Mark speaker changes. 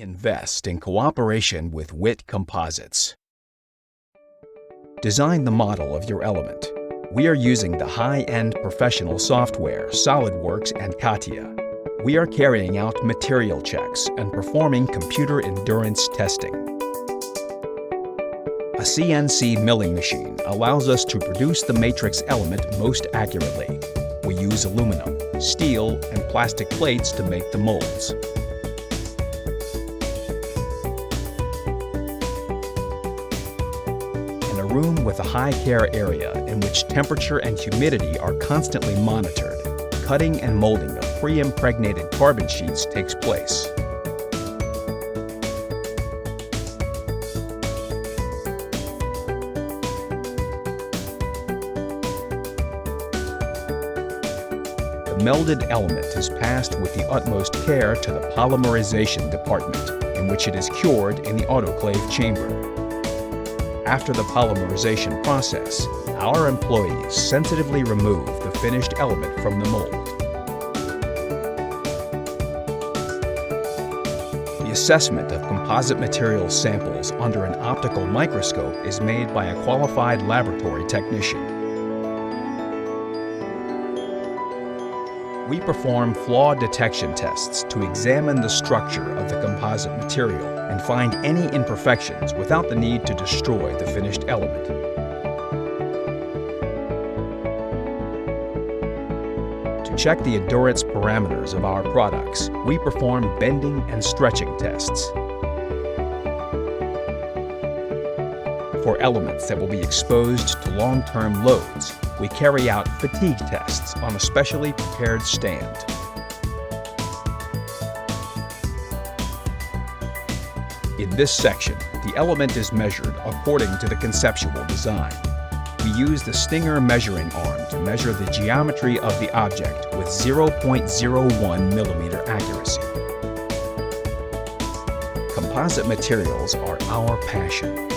Speaker 1: Invest in cooperation with WIT-Composites. Design the model of your element. We are using the high-end professional software SolidWorks and CATIA. We are carrying out material checks and performing computer endurance testing. A CNC milling machine allows us to produce the matrix element most accurately. We use aluminum, steel, and plastic plates to make the molds. In a room with a high care area in which temperature and humidity are constantly monitored, cutting and molding of pre-impregnated carbon sheets takes place. The melded element is passed with the utmost care to the polymerization department, in which it is cured in the autoclave chamber. After the polymerization process, our employees sensitively remove the finished element from the mold. The assessment of composite material samples under an optical microscope is made by a qualified laboratory technician. We perform flaw detection tests to examine the structure of the composite material and find any imperfections without the need to destroy the finished element. To check the endurance parameters of our products, we perform bending and stretching tests. For elements that will be exposed to long-term loads, we carry out fatigue tests on a specially prepared stand. In this section, the element is measured according to the conceptual design. We use the Stinger measuring arm to measure the geometry of the object with 0.01 millimeter accuracy. Composite materials are our passion.